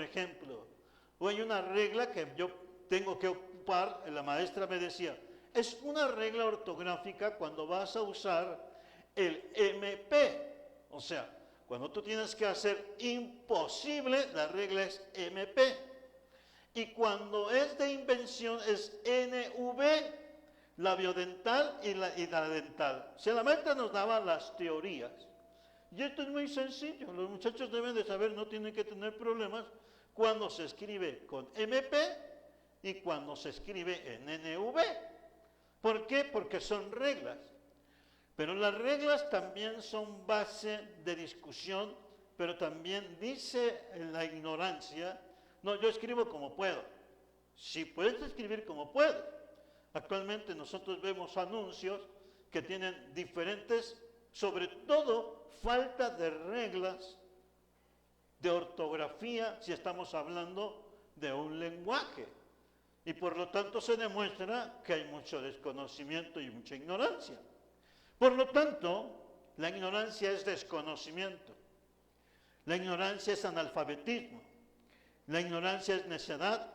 ejemplo, o hay una regla que yo tengo que ocupar, la maestra me decía, es una regla ortográfica cuando vas a usar el MP, o sea, cuando tú tienes que hacer imposible, la regla es MP. Y cuando es de invención es NV, labiodental y la dental. Si la maestra nos daba las teorías. Y esto es muy sencillo, los muchachos deben de saber, no tienen que tener problemas cuando se escribe con MP y cuando se escribe en NV. ¿Por qué? Porque son reglas. Pero las reglas también son base de discusión, pero también dice la ignorancia, no, yo escribo como puedo. Si puedes escribir como puedes. Actualmente nosotros vemos anuncios que tienen diferentes, sobre todo, falta de reglas de ortografía si estamos hablando de un lenguaje. Y por lo tanto se demuestra que hay mucho desconocimiento y mucha ignorancia. Por lo tanto, la ignorancia es desconocimiento. La ignorancia es analfabetismo. La ignorancia es necedad.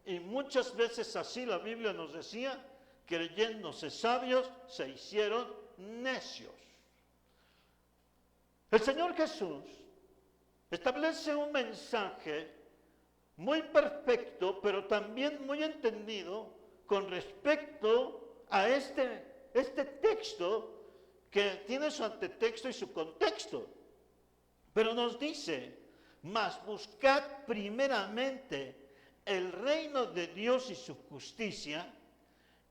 Y muchas veces así la Biblia nos decía, creyéndose sabios, se hicieron necios. El Señor Jesús establece un mensaje muy perfecto, pero también muy entendido con respecto a este texto que tiene su antetexto y su contexto. Pero nos dice, mas buscad primeramente el reino de Dios y su justicia,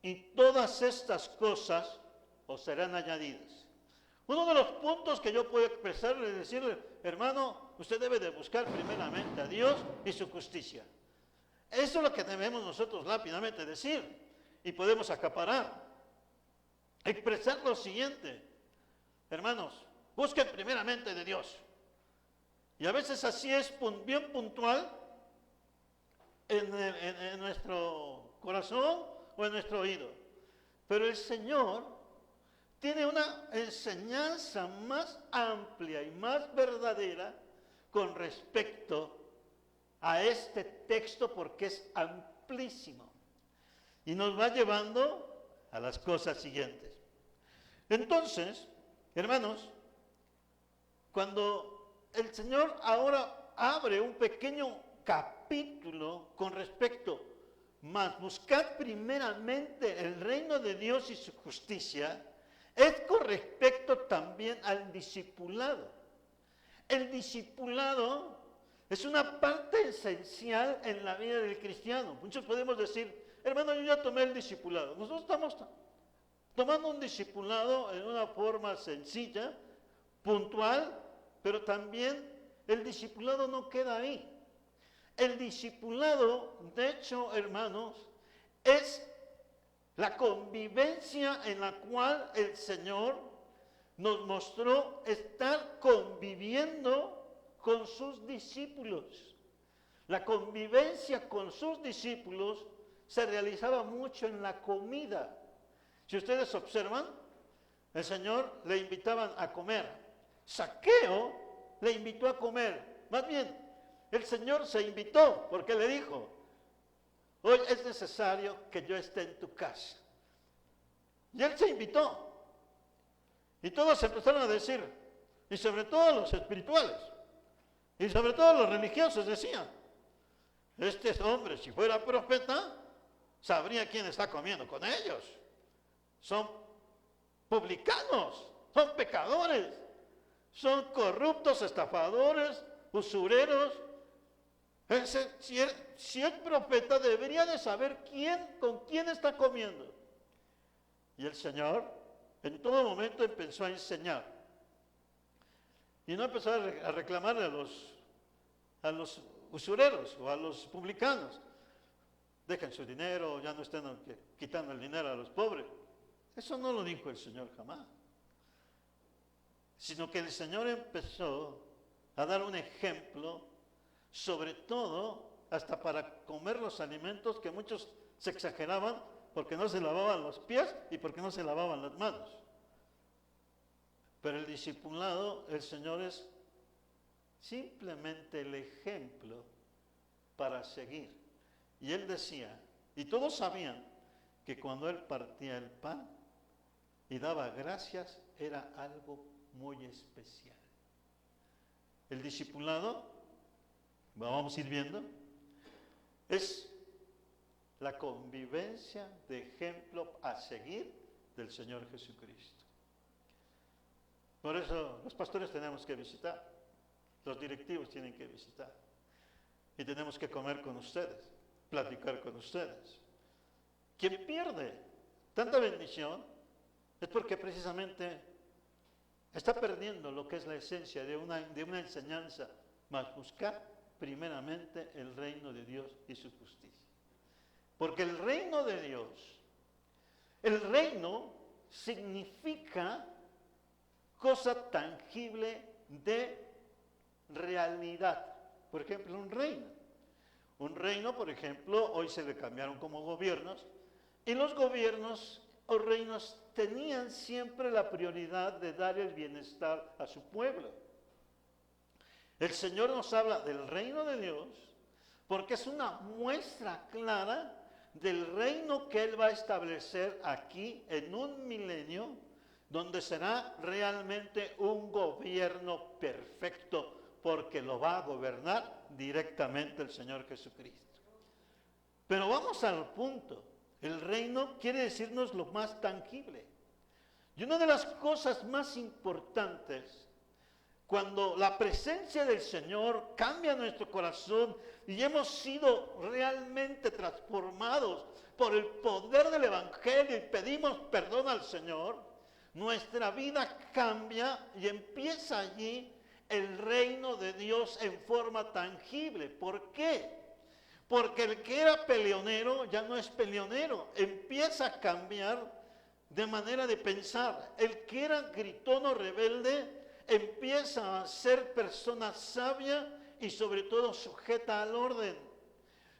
y todas estas cosas os serán añadidas. Uno de los puntos que yo puedo expresarle es decirle, hermano, usted debe de buscar primeramente a Dios y su justicia. Eso es lo que debemos nosotros rápidamente decir, y podemos acaparar. Expresar lo siguiente, hermanos, busquen primeramente de Dios. Y a veces así es bien puntual en nuestro corazón o en nuestro oído. Pero el Señor tiene una enseñanza más amplia y más verdadera con respecto a este texto porque es amplísimo. Y nos va llevando a las cosas siguientes. Entonces, hermanos, cuando el Señor ahora abre un pequeño capítulo con respecto, mas buscad primeramente el reino de Dios y su justicia, es con respecto también al discipulado. El discipulado es una parte esencial en la vida del cristiano. Muchos podemos decir, hermano, yo ya tomé el discipulado. Nosotros estamos tomando un discipulado en una forma sencilla, puntual, pero también el discipulado no queda ahí. El discipulado, de hecho, hermanos, es la convivencia en la cual el Señor nos mostró estar conviviendo con sus discípulos. La convivencia con sus discípulos se realizaba mucho en la comida. Si ustedes observan, el Señor le invitaban a comer. Zaqueo le invitó a comer. Más bien, el Señor se invitó porque le dijo, hoy es necesario que yo esté en tu casa. Y él se invitó. Y todos empezaron a decir, y sobre todo los espirituales, y sobre todo los religiosos decían, este hombre si fuera profeta, sabría quién está comiendo con ellos. Son publicanos, son pecadores, son corruptos, estafadores, usureros. Si es profeta, debería de saber con quién está comiendo. Y el Señor en todo momento empezó a enseñar. Y no empezó a reclamarle a los usureros o a los publicanos. Dejen su dinero, ya no estén quitando el dinero a los pobres. Eso no lo dijo el Señor jamás. Sino que el Señor empezó a dar un ejemplo, sobre todo hasta para comer los alimentos que muchos se exageraban porque no se lavaban los pies y porque no se lavaban las manos. Pero el discipulado, el Señor es simplemente el ejemplo para seguir. Y él decía, y todos sabían que cuando él partía el pan y daba gracias, era algo muy especial. El discipulado, vamos a ir viendo, es la convivencia de ejemplo a seguir del Señor Jesucristo. Por eso los pastores tenemos que visitar, los directivos tienen que visitar, y tenemos que comer con ustedes, platicar con ustedes. Quien pierde tanta bendición es porque precisamente está perdiendo lo que es la esencia de una enseñanza, más buscar primeramente el reino de Dios y su justicia. Porque el reino de Dios, el reino significa cosa tangible de realidad. Por ejemplo, un reino. Un reino, por ejemplo, hoy se le cambiaron como gobiernos, y los gobiernos o reinos tenían siempre la prioridad de dar el bienestar a su pueblo. El Señor nos habla del reino de Dios porque es una muestra clara del reino que Él va a establecer aquí en un milenio, donde será realmente un gobierno perfecto, porque lo va a gobernar directamente el Señor Jesucristo. Pero vamos al punto. El reino quiere decirnos lo más tangible. Y una de las cosas más importantes, cuando la presencia del Señor cambia nuestro corazón y hemos sido realmente transformados por el poder del Evangelio y pedimos perdón al Señor, nuestra vida cambia y empieza allí el reino de Dios en forma tangible. ¿Por qué? Porque el que era peleonero ya no es peleonero, empieza a cambiar de manera de pensar. El que era gritón o rebelde empieza a ser persona sabia y sobre todo sujeta al orden.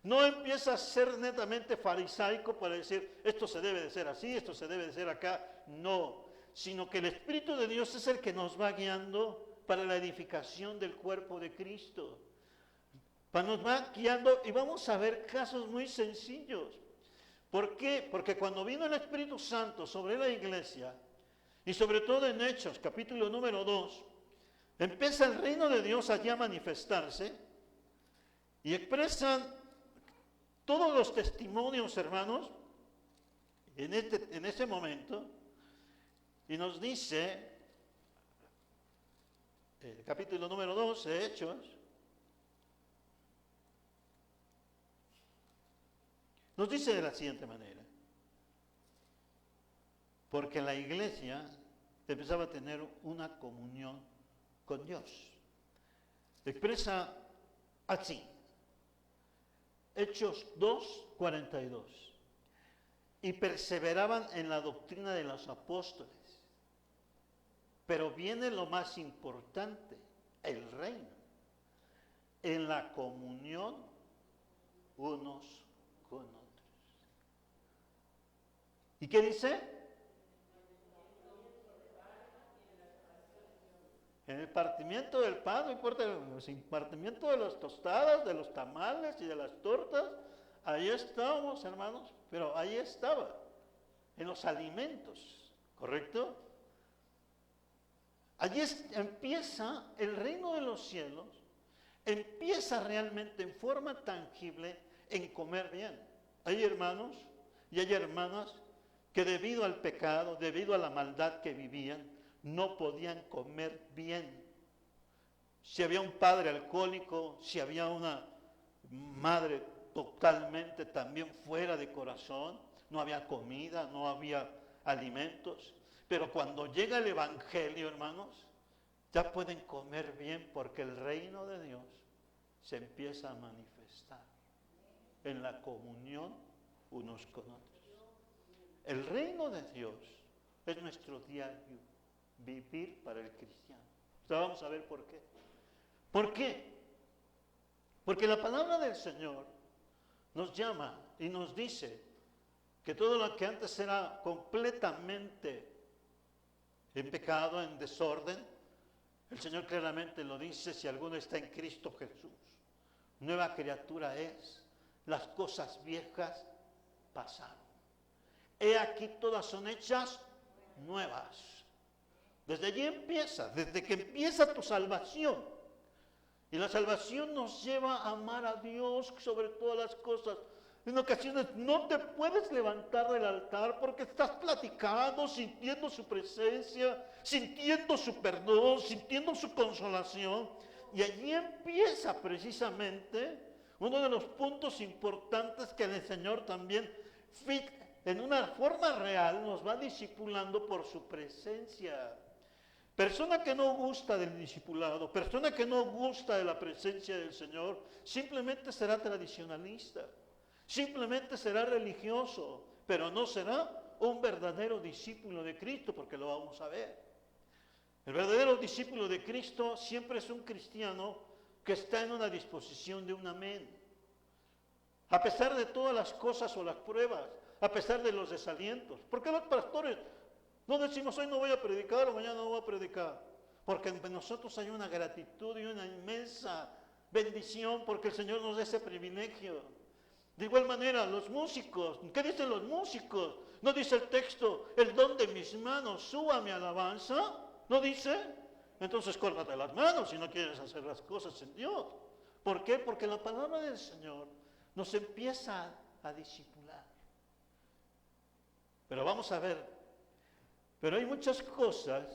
No empieza a ser netamente farisaico para decir esto se debe de ser así, esto se debe de ser acá. No, sino que el Espíritu de Dios es el que nos va guiando para la edificación del cuerpo de Cristo. Nos va guiando y vamos a ver casos muy sencillos. ¿Por qué? Porque cuando vino el Espíritu Santo sobre la iglesia, y sobre todo en Hechos, capítulo número 2, empieza el reino de Dios allí a manifestarse y expresan todos los testimonios, hermanos, en ese momento, y nos dice, el capítulo número 2 de Hechos, nos dice de la siguiente manera: porque la iglesia empezaba a tener una comunión con Dios. Expresa así, Hechos 2:42, y perseveraban en la doctrina de los apóstoles. Pero viene lo más importante, el reino, en la comunión unos con otros. ¿Y qué dice? En el partimiento del pan, no importa, el partimiento de las tostadas, de los tamales y de las tortas, ahí estábamos, hermanos, pero ahí estaba, en los alimentos, ¿correcto? Allí empieza el reino de los cielos, empieza realmente en forma tangible en comer bien. Hay hermanos y hay hermanas que debido al pecado, debido a la maldad que vivían, no podían comer bien. Si había un padre alcohólico, si había una madre totalmente también fuera de corazón, no había comida, no había alimentos. Pero cuando llega el Evangelio, hermanos, ya pueden comer bien porque el reino de Dios se empieza a manifestar en la comunión unos con otros. El reino de Dios es nuestro diario vivir para el cristiano. Ahora vamos a ver por qué. ¿Por qué? Porque la palabra del Señor nos llama y nos dice que todo lo que antes era completamente en pecado, en desorden, el Señor claramente lo dice: si alguno está en Cristo Jesús, nueva criatura es. Las cosas viejas pasaron. He aquí todas son hechas nuevas. Desde allí empieza, desde que empieza tu salvación. Y la salvación nos lleva a amar a Dios sobre todas las cosas. En ocasiones no te puedes levantar del altar porque estás platicando, sintiendo su presencia, sintiendo su perdón, sintiendo su consolación. Y allí empieza precisamente uno de los puntos importantes que el Señor también, en una forma real, nos va discipulando por su presencia. Persona que no gusta del discipulado, persona que no gusta de la presencia del Señor, simplemente será tradicionalista, simplemente será religioso, pero no será un verdadero discípulo de Cristo, porque lo vamos a ver. El verdadero discípulo de Cristo siempre es un cristiano que está en una disposición de un amén. A pesar de todas las cosas o las pruebas, a pesar de los desalientos. ¿Por qué los pastores no decimos hoy no voy a predicar o mañana no voy a predicar? Porque en nosotros hay una gratitud y una inmensa bendición porque el Señor nos da ese privilegio. De igual manera, los músicos, ¿qué dicen los músicos? ¿No dice el texto, el don de mis manos suba mi alabanza? ¿No dice? Entonces córtate las manos si no quieres hacer las cosas en Dios. ¿Por qué? Porque la palabra del Señor nos empieza a discipular. Pero vamos a ver, pero hay muchas cosas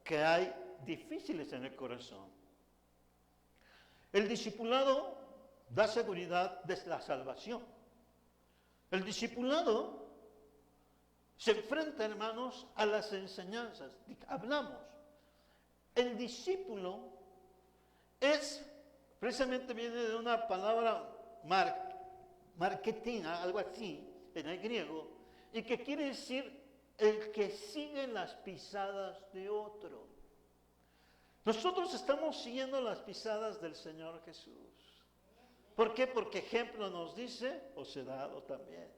que hay difíciles en el corazón. El discipulado da seguridad de la salvación. El discipulado se enfrenta, hermanos, a las enseñanzas. Hablamos. El discípulo precisamente viene de una palabra marketina, algo así, en el griego, y que quiere decir el que sigue las pisadas de otro. Nosotros estamos siguiendo las pisadas del Señor Jesús. ¿Por qué? Porque ejemplo nos dice, os he dado también.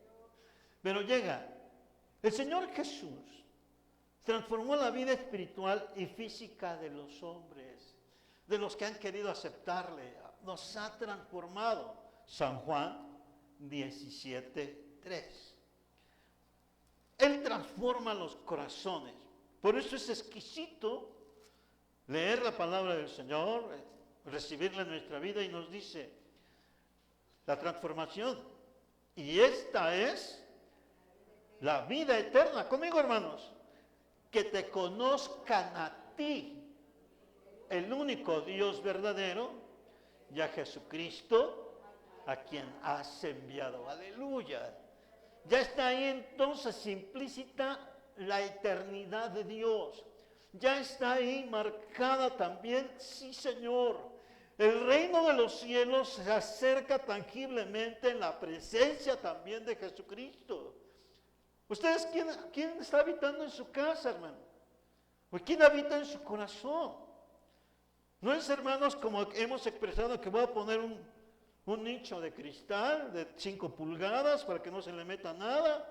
Pero llega, el Señor Jesús transformó la vida espiritual y física de los hombres, de los que han querido aceptarle. Nos ha transformado. San Juan 17:3. Él transforma los corazones. Por eso es exquisito leer la palabra del Señor, recibirla en nuestra vida y nos dice la transformación. Y esta es la vida eterna. Conmigo, hermanos. Que te conozcan a ti, el único Dios verdadero, y a Jesucristo, a quien has enviado. Aleluya. Ya está ahí entonces implícita la eternidad de Dios. Ya está ahí marcada también, sí Señor. El reino de los cielos se acerca tangiblemente en la presencia también de Jesucristo. ¿Ustedes quién está habitando en su casa, hermano? ¿O quién habita en su corazón? No es, hermanos, como hemos expresado que voy a poner un nicho de cristal de 5 pulgadas para que no se le meta nada.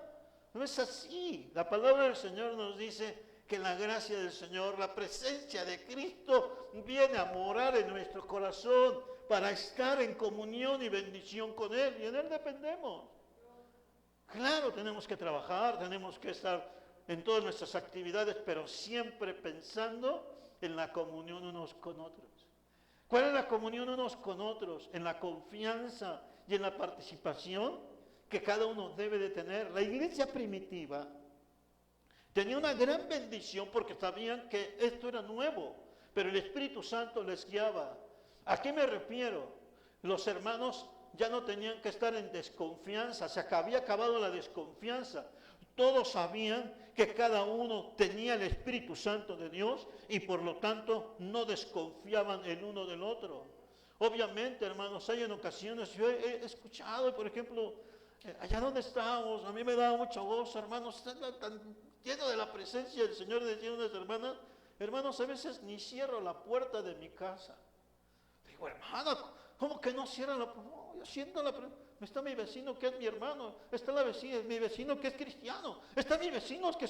No es así. La palabra del Señor nos dice que la gracia del Señor, la presencia de Cristo viene a morar en nuestro corazón para estar en comunión y bendición con Él. Y en Él dependemos. Claro, tenemos que trabajar, tenemos que estar en todas nuestras actividades, pero siempre pensando en la comunión unos con otros. ¿Cuál es la comunión unos con otros? En la confianza y en la participación que cada uno debe de tener. La iglesia primitiva tenía una gran bendición porque sabían que esto era nuevo, pero el Espíritu Santo les guiaba. ¿A qué me refiero? Los hermanos ya no tenían que estar en desconfianza, se había acabado la desconfianza. Todos sabían que cada uno tenía el Espíritu Santo de Dios y por lo tanto no desconfiaban el uno del otro. Obviamente, hermanos, hay en ocasiones, yo he escuchado, por ejemplo, allá donde estábamos, a mí me daba mucho gozo, hermanos, está tan lleno de la presencia del Señor, decían unas hermanas, hermanos, a veces ni cierro la puerta de mi casa. Digo, hermana, ¿cómo que no cierra la puerta? No, yo siento la presencia. Está mi vecino que es mi hermano, está mi vecino que es cristiano, está mis vecinos que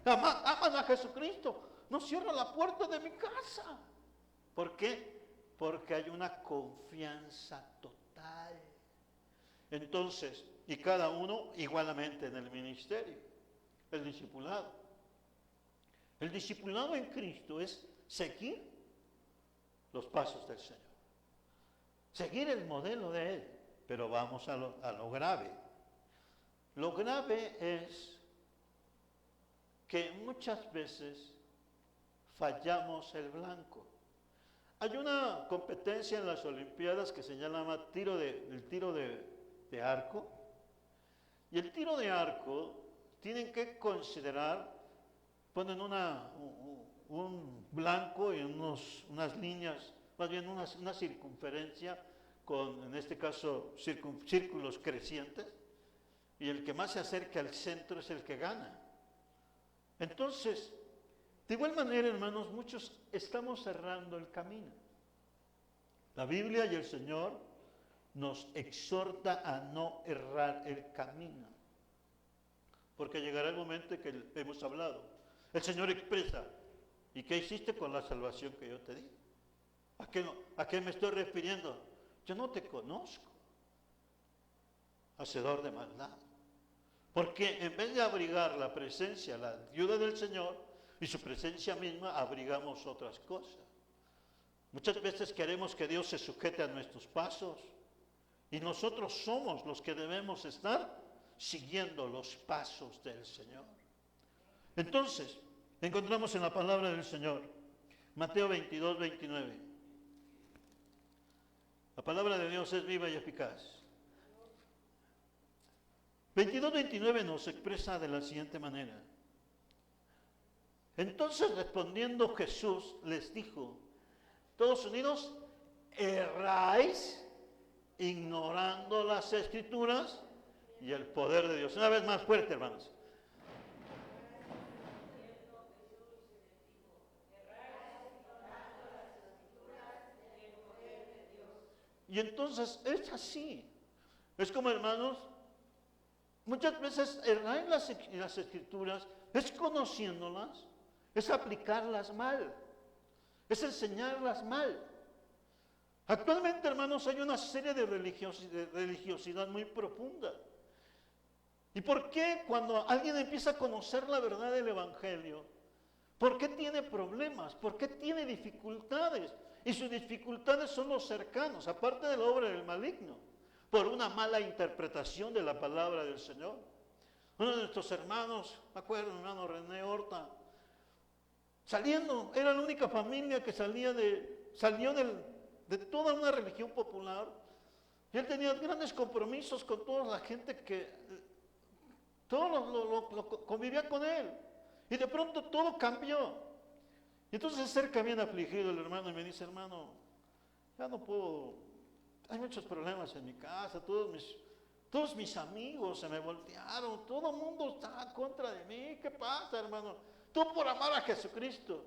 aman a Jesucristo. No cierro la puerta de mi casa. ¿Por qué? Porque hay una confianza total. total. Entonces, y cada uno igualmente en el ministerio, el discipulado. El discipulado en Cristo es seguir los pasos del Señor, seguir el modelo de Él, pero vamos a lo grave. Lo grave es que muchas veces fallamos el blanco. Hay una competencia en las Olimpiadas que se llama el tiro de arco, y el tiro de arco tienen que considerar, ponen un blanco y unas líneas, más bien una circunferencia con, en este caso, círculos crecientes, y el que más se acerca al centro es el que gana. Entonces, de igual manera, hermanos, muchos estamos cerrando el camino. La Biblia y el Señor nos exhorta a no errar el camino, porque llegará el momento en que hemos hablado. El Señor expresa: ¿y qué hiciste con la salvación que yo te di? ¿A qué me estoy refiriendo? Yo no te conozco, hacedor de maldad. Porque en vez de abrigar la presencia, la ayuda del Señor y su presencia misma, abrigamos otras cosas. Muchas veces queremos que Dios se sujete a nuestros pasos, y nosotros somos los que debemos estar siguiendo los pasos del Señor. Entonces, encontramos en la palabra del Señor, Mateo 22, 29. La palabra de Dios es viva y eficaz. 22, 29 nos expresa de la siguiente manera. Entonces, respondiendo Jesús, les dijo: todos unidos, erráis ignorando las Escrituras y el poder de Dios. Una vez más fuerte, hermanos. Y entonces es así. Es como, hermanos, muchas veces errar en las Escrituras es conociéndolas, es aplicarlas mal, es enseñarlas mal. Actualmente, hermanos, hay una serie de religiosidad muy profunda. ¿Y por qué cuando alguien empieza a conocer la verdad del Evangelio, por qué tiene problemas? ¿Por qué tiene dificultades? Y sus dificultades son los cercanos, aparte de la obra del maligno, por una mala interpretación de la palabra del Señor. Uno de nuestros hermanos, me acuerdo, el hermano René Horta, era la única familia que salió de toda una religión popular, y él tenía grandes compromisos con toda la gente que convivía con él, y de pronto todo cambió. Y entonces se acerca bien afligido el hermano y me dice: hermano, ya no puedo, hay muchos problemas en mi casa, todos mis amigos se me voltearon, todo el mundo está en contra de mí, ¿qué pasa, hermano? Tú por amar a Jesucristo.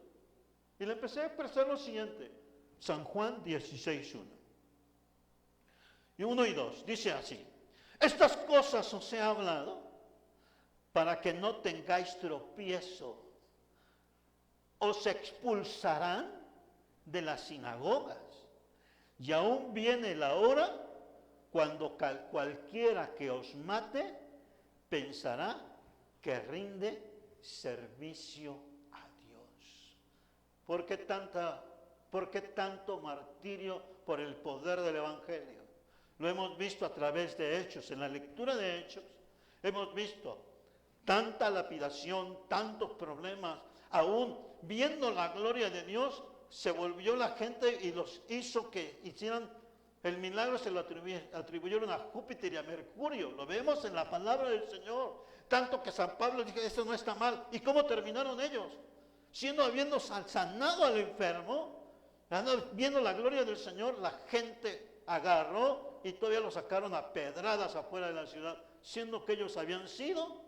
Y le empecé a expresar lo siguiente: San Juan 16:1. Y 1 y 2, dice así: estas cosas os he hablado para que no tengáis tropiezo. Os expulsarán de las sinagogas, y aún viene la hora cuando cualquiera que os mate pensará que rinde servicio a Dios. ¿Por qué tanto martirio por el poder del Evangelio? Lo hemos visto a través de Hechos. En la lectura de Hechos hemos visto tanta lapidación, tantos problemas. Aún viendo la gloria de Dios, se volvió la gente y los hizo que hicieran el milagro. Se lo atribuyeron a Júpiter y a Mercurio. Lo vemos en la palabra del Señor. Tanto que San Pablo dijo: esto no está mal. ¿Y cómo terminaron ellos? Habiendo sanado al enfermo, viendo la gloria del Señor, la gente agarró y todavía lo sacaron a pedradas afuera de la ciudad, siendo que ellos habían sido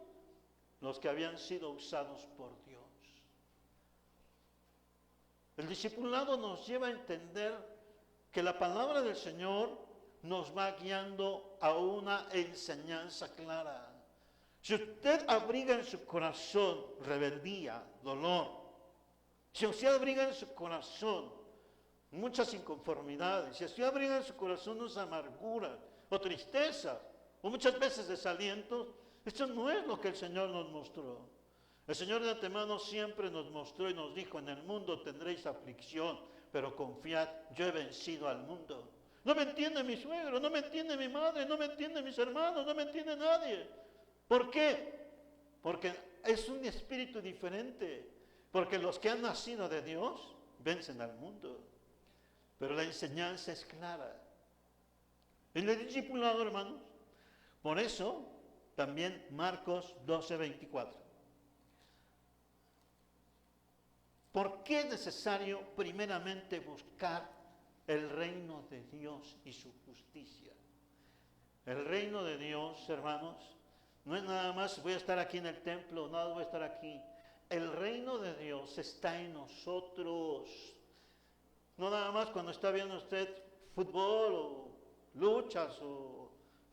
los que habían sido usados por Dios. El discipulado nos lleva a entender que la palabra del Señor nos va guiando a una enseñanza clara. Si usted abriga en su corazón rebeldía, dolor, si usted abriga en su corazón muchas inconformidades, y así abriga en su corazón unas amarguras o tristeza, o muchas veces desaliento, esto no es lo que el Señor nos mostró. El Señor de antemano siempre nos mostró y nos dijo: en el mundo tendréis aflicción, pero confiad, yo he vencido al mundo. No me entiende mi suegro, no me entiende mi madre, no me entiende mis hermanos, no me entiende nadie. ¿Por qué? Porque es un espíritu diferente. Porque los que han nacido de Dios vencen al mundo. Pero la enseñanza es clara. En el discipulado, hermanos, por eso también Marcos 12:24. ¿Por qué es necesario primeramente buscar el reino de Dios y su justicia? El reino de Dios, hermanos, no es nada más voy a estar aquí en el templo, nada voy a estar aquí. El reino de Dios está en nosotros. No nada más cuando está viendo usted fútbol o luchas.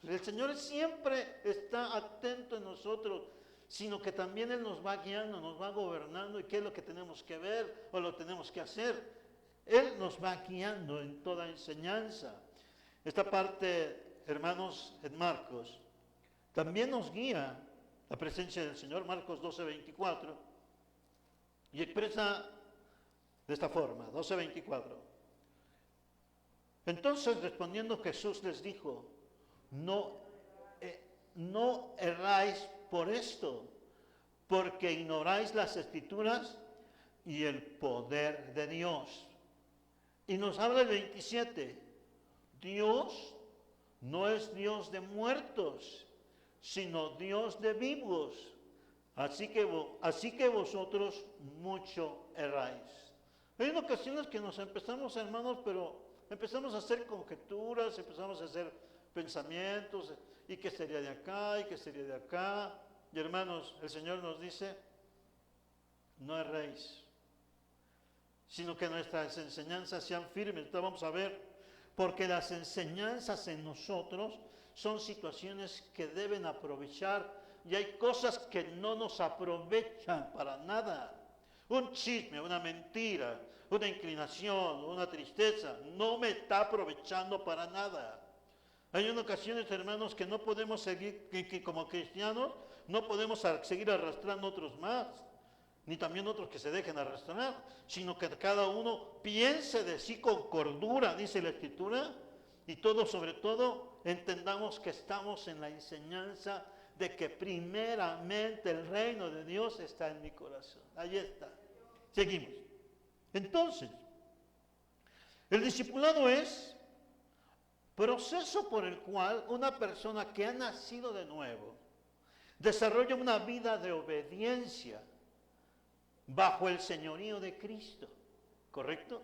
El Señor siempre está atento en nosotros, sino que también Él nos va guiando, nos va gobernando, y qué es lo que tenemos que ver o lo tenemos que hacer. Él nos va guiando en toda enseñanza. Esta parte, hermanos, en Marcos, también nos guía la presencia del Señor. Marcos 12:24, y expresa de esta forma, 12:24. Entonces, respondiendo Jesús les dijo: no erráis por esto, porque ignoráis las Escrituras y el poder de Dios. Y nos habla el 27, Dios no es Dios de muertos, sino Dios de vivos. Así que vosotros mucho erráis. Hay ocasiones que nos empezamos, hermanos, pero empezamos a hacer conjeturas, empezamos a hacer pensamientos, y qué sería de acá, y qué sería de acá. Y hermanos, el Señor nos dice: no erréis, sino que nuestras enseñanzas sean firmes. Entonces vamos a ver, porque las enseñanzas en nosotros son situaciones que deben aprovechar, y hay cosas que no nos aprovechan para nada. Un chisme, una mentira, una inclinación, una tristeza, no me está aprovechando para nada. Hay ocasiones, hermanos, que no podemos seguir, que como cristianos no podemos seguir arrastrando otros más, ni también otros que se dejen arrastrar, sino que cada uno piense de sí con cordura, dice la Escritura, y todos, sobre todo, entendamos que estamos en la enseñanza de que primeramente el reino de Dios está en mi corazón. Ahí está. Seguimos. Entonces, el discipulado es proceso por el cual una persona que ha nacido de nuevo desarrolla una vida de obediencia bajo el señorío de Cristo. ¿Correcto?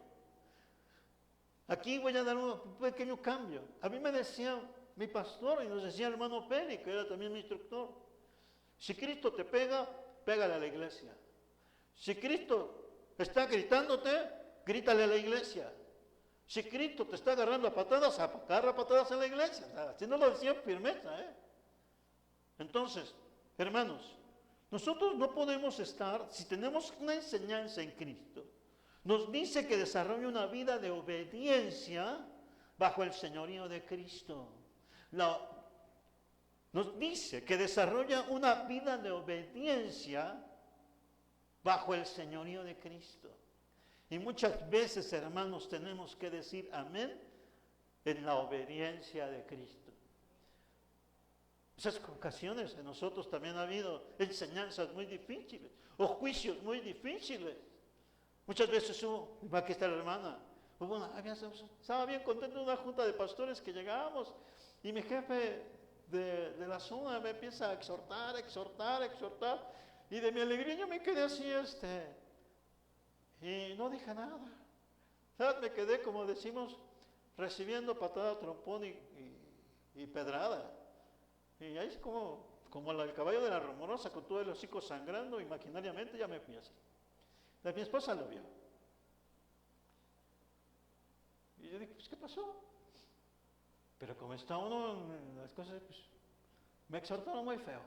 Aquí voy a dar un pequeño cambio. A mí me decía mi pastor, y nos decía el hermano Peri, que era también mi instructor: si Cristo te pega, pégale a la iglesia. Si Cristo está gritándote, grítale a la iglesia. Si Cristo te está agarrando a patadas, agarra a patadas a la iglesia. Así no lo decía en firmeza, Entonces, hermanos, nosotros no podemos estar, si tenemos una enseñanza en Cristo, nos dice que desarrolle una vida de obediencia bajo el señorío de Cristo. Nos dice que desarrolla una vida de obediencia bajo el señorío de Cristo. Y muchas veces, hermanos, tenemos que decir amén en la obediencia de Cristo. Esas ocasiones en nosotros también ha habido enseñanzas muy difíciles o juicios muy difíciles. Muchas veces aquí está la hermana, estaba bien contento en una junta de pastores que llegábamos, y mi jefe de la zona me empieza a exhortar, y de mi alegría yo me quedé así, y no dije nada. ¿Sabes? Me quedé, como decimos, recibiendo patada, trompón y pedrada. Y ahí es como el caballo de la rumorosa, con todo el hocico sangrando, imaginariamente ya me fui así. Mi esposa lo vio. Y yo dije: pues, ¿qué pasó? Pero como está uno en las cosas, pues, me exhortaron muy feo.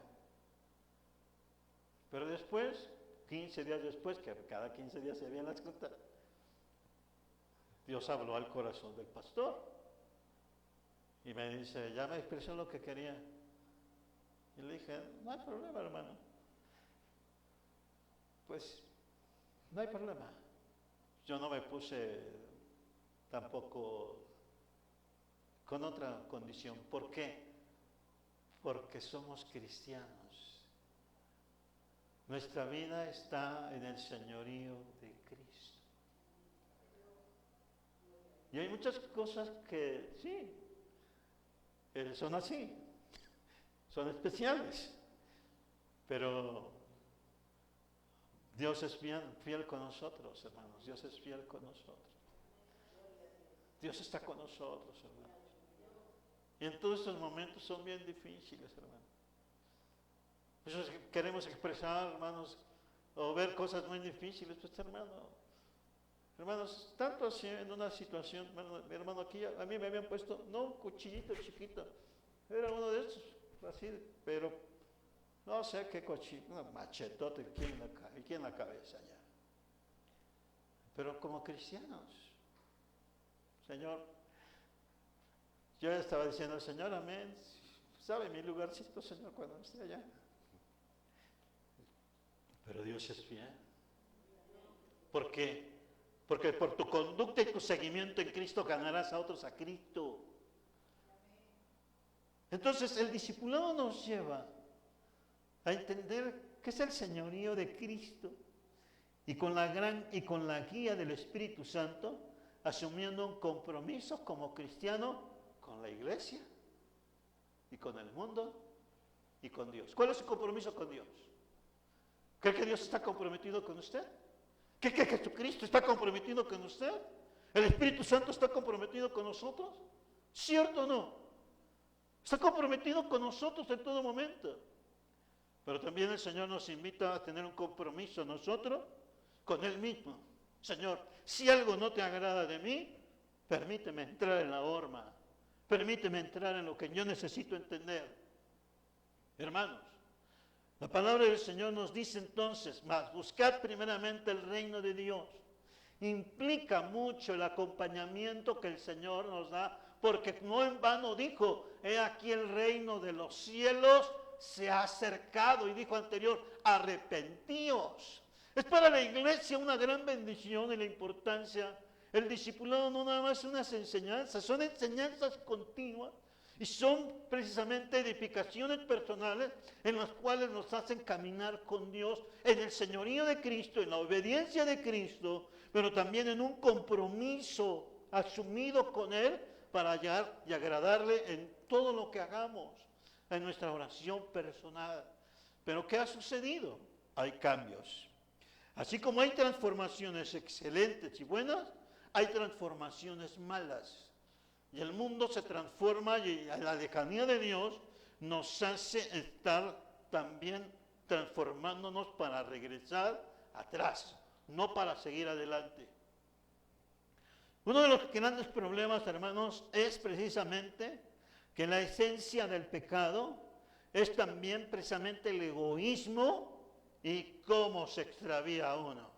Pero después, 15 días después, que cada 15 días se habían las juntas, Dios habló al corazón del pastor. Y me dice, ya me expresó lo que quería. Y le dije, no hay problema, hermano. Pues, no hay problema. Yo no me puse tampoco con otra condición. ¿Por qué? Porque somos cristianos. Nuestra vida está en el señorío de Cristo. Y hay muchas cosas que sí, son así, son especiales, pero Dios es fiel con nosotros, hermanos. Dios es fiel con nosotros. Dios está con nosotros, hermanos. Y en todos estos momentos son bien difíciles, hermanos. Nosotros queremos expresar, hermanos, o ver cosas muy difíciles, pues hermanos, tanto así en una situación, mi hermano aquí, a mí me habían puesto, no un cuchillito chiquito, era uno de esos, así, pero no sé qué cuchillo, un machetote aquí en la cabeza ya. Pero como cristianos, Señor, yo estaba diciendo, Señor, amén, sabe mi lugarcito, Señor, cuando esté allá. Pero Dios es fiel. ¿Por qué? Porque por tu conducta y tu seguimiento en Cristo ganarás a otros a Cristo. Entonces el discipulado nos lleva a entender que es el señorío de Cristo y con la guía del Espíritu Santo, asumiendo un compromiso como cristiano con la iglesia y con el mundo y con Dios. ¿Cuál es su compromiso con Dios? ¿Cree que Dios está comprometido con usted? ¿Cree que Jesucristo está comprometido con usted? ¿El Espíritu Santo está comprometido con nosotros? ¿Cierto o no? Está comprometido con nosotros en todo momento. Pero también el Señor nos invita a tener un compromiso nosotros con Él mismo. Señor, si algo no te agrada de mí, permíteme entrar en la horma. Permíteme entrar en lo que yo necesito entender. Hermanos, la palabra del Señor nos dice entonces, más buscad primeramente el reino de Dios. Implica mucho el acompañamiento que el Señor nos da, porque no en vano dijo, he aquí el reino de los cielos se ha acercado, y dijo anterior, arrepentíos. Es para la iglesia una gran bendición y la importancia. El discipulado no nada más unas enseñanzas, son enseñanzas continuas. Y son precisamente edificaciones personales en las cuales nos hacen caminar con Dios en el señorío de Cristo, en la obediencia de Cristo, pero también en un compromiso asumido con Él para hallar y agradarle en todo lo que hagamos, en nuestra oración personal. Pero ¿qué ha sucedido? Hay cambios. Así como hay transformaciones excelentes y buenas, hay transformaciones malas. Y el mundo se transforma y la lejanía de Dios nos hace estar también transformándonos para regresar atrás, no para seguir adelante. Uno de los grandes problemas, hermanos, es precisamente que la esencia del pecado es también precisamente el egoísmo y cómo se extravía uno.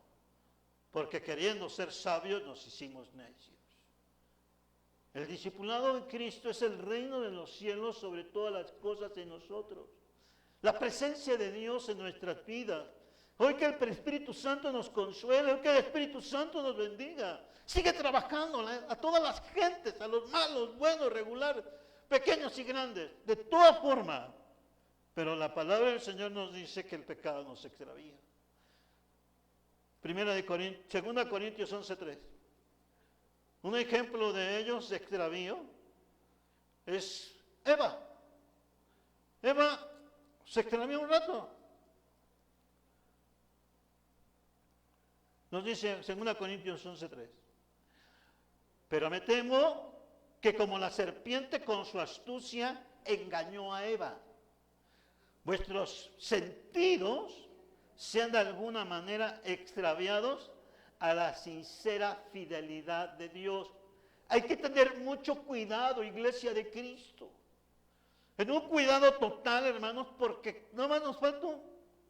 Porque queriendo ser sabios nos hicimos necios. El discipulado en Cristo es el reino de los cielos sobre todas las cosas en nosotros. La presencia de Dios en nuestras vidas. Hoy que el Espíritu Santo nos consuele, hoy que el Espíritu Santo nos bendiga. Sigue trabajando a todas las gentes, a los malos, buenos, regulares, pequeños y grandes, de toda forma. Pero la palabra del Señor nos dice que el pecado nos extravía. 2 Corintios 11:3. Un ejemplo de ellos de extravío es Eva. Eva se extravió un rato. Nos dice 2 Corintios 11:3. Pero me temo que como la serpiente con su astucia engañó a Eva, vuestros sentidos sean de alguna manera extraviados a la sincera fidelidad de Dios. Hay que tener mucho cuidado, iglesia de Cristo. En un cuidado total, hermanos, porque nada más nos falta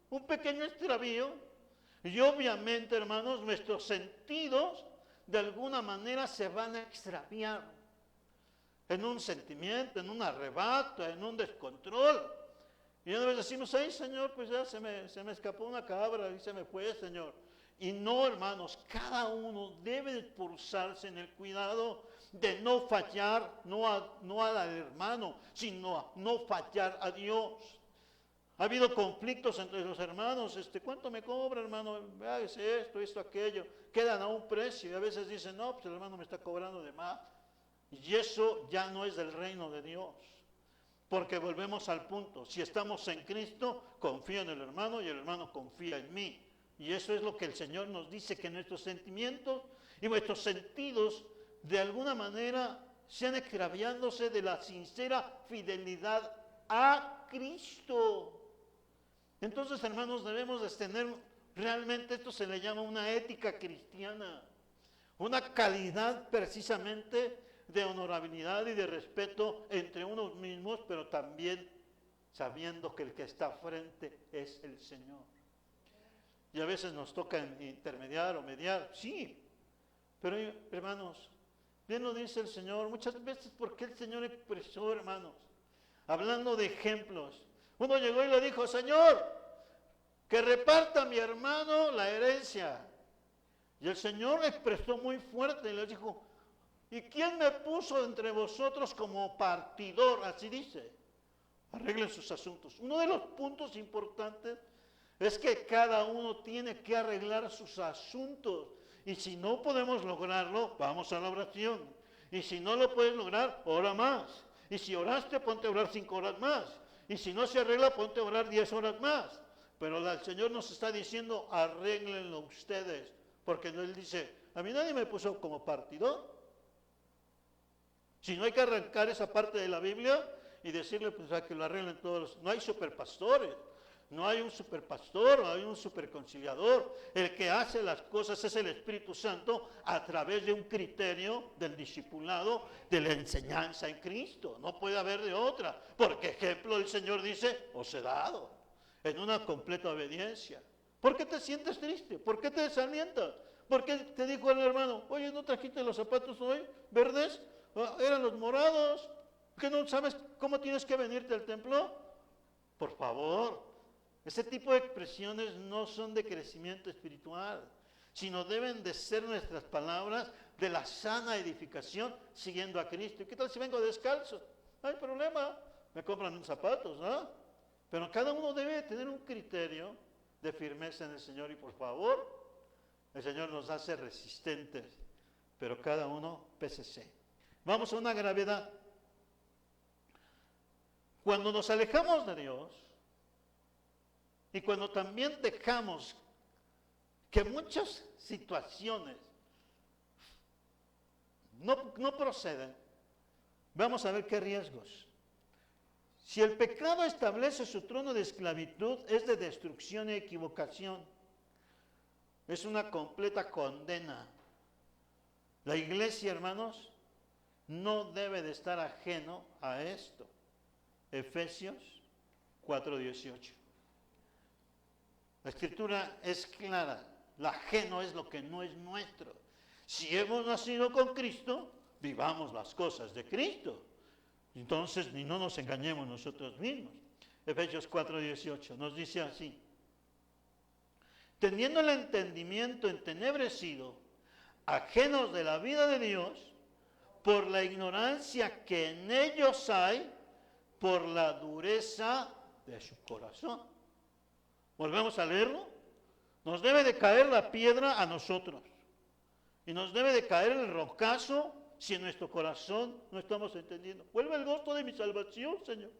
un pequeño extravío. Y obviamente, hermanos, nuestros sentidos de alguna manera se van a extraviar en un sentimiento, en un arrebato, en un descontrol. Y una vez decimos, ay Señor, pues ya se me escapó una cabra y se me fue, Señor. Y no, hermanos, cada uno debe esforzarse en el cuidado de no fallar, no al hermano, sino no fallar a Dios. Ha habido conflictos entre los hermanos, ¿cuánto me cobra, hermano? Hágase esto, aquello. Quedan a un precio y a veces dicen, no, pues el hermano me está cobrando de más. Y eso ya no es del reino de Dios. Porque volvemos al punto, si estamos en Cristo, confío en el hermano y el hermano confía en mí. Y eso es lo que el Señor nos dice, que nuestros sentimientos y nuestros sentidos de alguna manera sean extraviándose de la sincera fidelidad a Cristo. Entonces, hermanos, debemos de tener realmente, esto se le llama una ética cristiana, una calidad precisamente de honorabilidad y de respeto entre unos mismos, pero también sabiendo que el que está frente es el Señor. Y a veces nos toca intermediar o mediar, sí, pero hermanos, bien lo dice el Señor, muchas veces porque el Señor expresó, hermanos, hablando de ejemplos, uno llegó y le dijo, Señor, que reparta a mi hermano la herencia. Y el Señor expresó muy fuerte y le dijo, ¿y quién me puso entre vosotros como partidor? Así dice, arreglen sus asuntos. Uno de los puntos importantes es que cada uno tiene que arreglar sus asuntos. Y si no podemos lograrlo, vamos a la oración. Y si no lo puedes lograr, ora más. Y si oraste, ponte a orar 5 horas más. Y si no se arregla, ponte a orar 10 horas más. Pero el Señor nos está diciendo, arréglenlo ustedes. Porque Él dice, a mí nadie me puso como partidor. Si no hay que arrancar esa parte de la Biblia y decirle pues a que lo arreglen todos. No hay superpastores, no hay un superpastor, no hay un superconciliador. El que hace las cosas es el Espíritu Santo a través de un criterio del discipulado, de la enseñanza en Cristo. No puede haber de otra. Porque ejemplo el Señor dice, os he dado, en una completa obediencia. ¿Por qué te sientes triste? ¿Por qué te desalientas? ¿Por qué te dijo el hermano, oye, ¿no trajiste los zapatos hoy verdes? Eran los morados, ¿que no sabes cómo tienes que venirte al templo? Por favor, ese tipo de expresiones no son de crecimiento espiritual, sino deben de ser nuestras palabras de la sana edificación siguiendo a Cristo. ¿Y qué tal si vengo descalzo? No hay problema, me compran unos zapatos, ¿no? Pero cada uno debe tener un criterio de firmeza en el Señor y por favor, el Señor nos hace resistentes, pero cada uno pésese. Vamos a una gravedad. Cuando nos alejamos de Dios y cuando también dejamos que muchas situaciones no proceden, vamos a ver qué riesgos. Si el pecado establece su trono de esclavitud, es de destrucción y equivocación. Es una completa condena. La iglesia, hermanos, no debe de estar ajeno a esto. Efesios 4:18. La escritura es clara. Lo ajeno es lo que no es nuestro. Si hemos nacido con Cristo, vivamos las cosas de Cristo. Entonces, ni no nos engañemos nosotros mismos. Efesios 4:18 nos dice así. Teniendo el entendimiento entenebrecido, ajenos de la vida de Dios, por la ignorancia que en ellos hay, por la dureza de su corazón. Volvemos a leerlo. Nos debe de caer la piedra a nosotros. Y nos debe de caer el rocazo si en nuestro corazón no estamos entendiendo. Vuelve el gozo de mi salvación, Señor.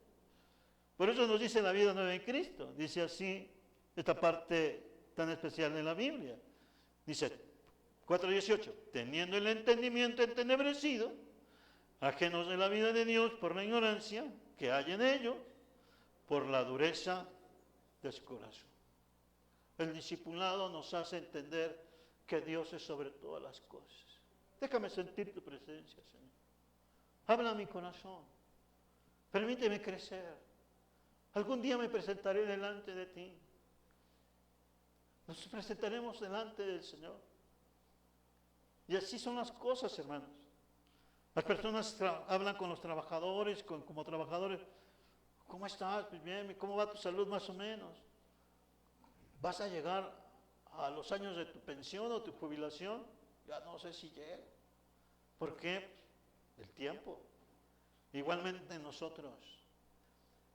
Por eso nos dice la vida nueva en Cristo. Dice así esta parte tan especial de la Biblia. Dice 4:18, teniendo el entendimiento entenebrecido, ajenos de la vida de Dios por la ignorancia que hay en ellos, por la dureza de su corazón. El discipulado nos hace entender que Dios es sobre todas las cosas. Déjame sentir tu presencia, Señor. Habla a mi corazón. Permíteme crecer. Algún día me presentaré delante de ti. Nos presentaremos delante del Señor. Y así son las cosas, hermanos. Las personas hablan con los trabajadores, como trabajadores. ¿Cómo estás? Pues bien, ¿cómo va tu salud más o menos? ¿Vas a llegar a los años de tu pensión o tu jubilación? Ya no sé si llego. ¿Por qué? El tiempo. Igualmente nosotros.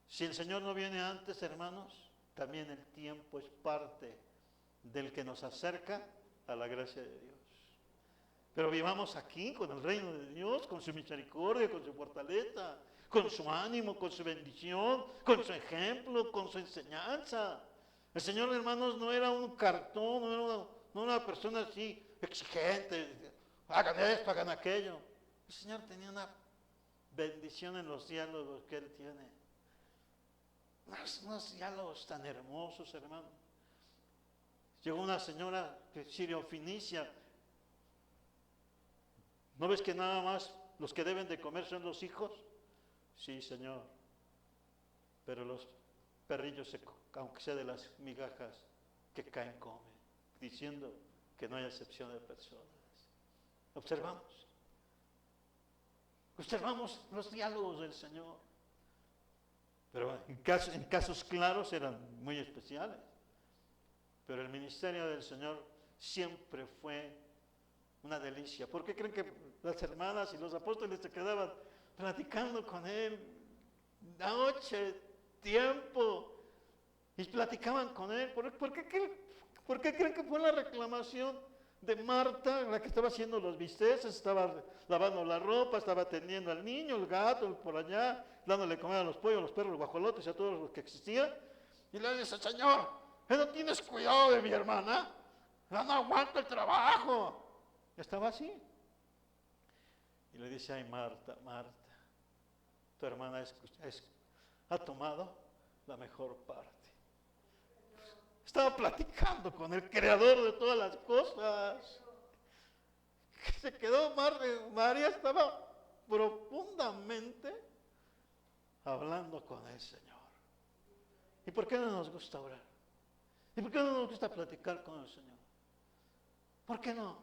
Si el Señor no viene antes, hermanos, también el tiempo es parte del que nos acerca a la gracia de Dios. Pero vivamos aquí con el reino de Dios, con su misericordia, con su fortaleza, con su ánimo, con su bendición, con su ejemplo, con su enseñanza. El Señor, hermanos, no era un cartón, no era una persona así exigente, hagan esto, hagan aquello. El Señor tenía una bendición en los diálogos que Él tiene. Unos diálogos tan hermosos, hermano. Llegó una señora de Sirio-Fenicia. ¿No ves que nada más los que deben de comer son los hijos? Sí, Señor. Pero los perrillos, aunque sea de las migajas que caen, comen. Diciendo que no hay excepción de personas. Observamos los diálogos del Señor. Pero en casos claros eran muy especiales. Pero el ministerio del Señor siempre fue una delicia. ¿Por qué creen que las hermanas y los apóstoles se quedaban platicando con Él noche, tiempo, y platicaban con Él? ¿Por qué creen que fue la reclamación de Marta, la que estaba haciendo los bisteces, estaba lavando la ropa, estaba atendiendo al niño, el gato, por allá, dándole comer a los pollos, a los perros, los guajolotes, a todos los que existían? Y le dice: Señor, ¿no tienes cuidado de mi hermana? No aguanto el trabajo. Estaba así. Y le dice: ay, Marta, Marta, tu hermana ha tomado la mejor parte. Estaba platicando con el creador de todas las cosas. Se quedó, María estaba profundamente hablando con el Señor. ¿Y por qué no nos gusta orar? ¿Y por qué no nos gusta platicar con el Señor? ¿Por qué no?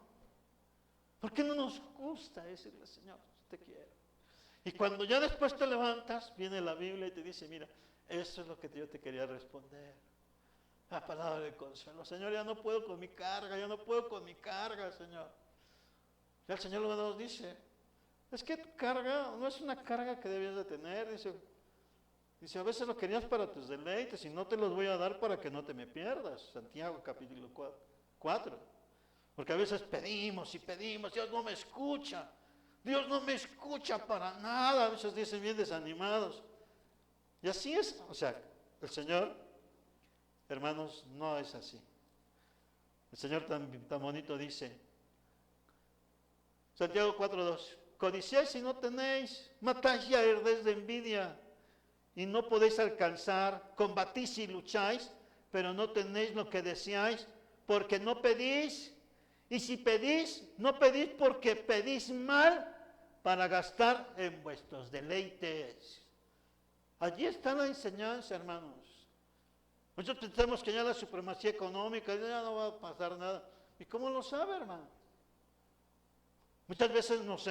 ¿Por qué no nos gusta decirle: Señor, te quiero? Y cuando ya después te levantas, viene la Biblia y te dice: mira, eso es lo que yo te quería responder. La palabra de consuelo: Señor, ya no puedo con mi carga, Señor. Y el Señor nos dice: es que tu carga no es una carga que debías de tener. Dice: a veces lo querías para tus deleites y no te los voy a dar para que no te me pierdas. Santiago capítulo 4. Porque a veces pedimos y pedimos, Dios no me escucha. Dios no me escucha para nada. A veces dicen bien desanimados. Y así es. O sea, el Señor, hermanos, no es así. El Señor tan bonito dice, Santiago 4:2: codiciáis y no tenéis, matáis y herdes de envidia, y no podéis alcanzar, combatís y lucháis, pero no tenéis lo que deseáis, porque no pedís. Y si pedís, no pedís porque pedís mal, para gastar en vuestros deleites. Allí está la enseñanza, hermanos. Nosotros pensamos que ya la supremacía económica, ya no va a pasar nada. ¿Y cómo lo sabe, hermano? Muchas veces nos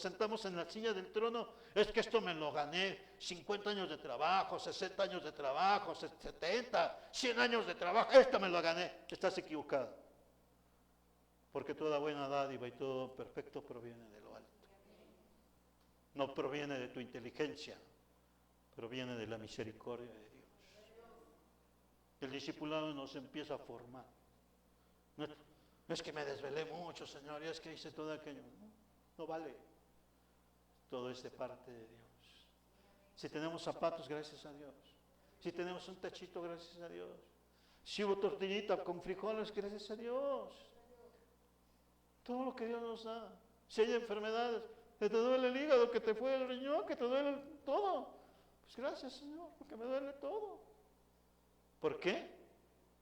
sentamos en la silla del trono: es que esto me lo gané, 50 años de trabajo, 60 años de trabajo, 70, 100 años de trabajo, esto me lo gané. Estás equivocado. Porque toda buena dádiva y todo perfecto proviene de lo alto. No proviene de tu inteligencia, proviene de la misericordia de Dios. El discipulado nos empieza a formar. No es que me desvelé mucho, Señor, y es que hice todo aquello. No vale. Todo es de parte de Dios. Si tenemos zapatos, gracias a Dios. Si tenemos un techito, gracias a Dios. Si hubo tortillita con frijoles, gracias a Dios. Todo lo que Dios nos da. Si hay enfermedades, que te duele el hígado, que te fue el riñón, que te duele todo, pues gracias, Señor, porque me duele todo. ¿Por qué?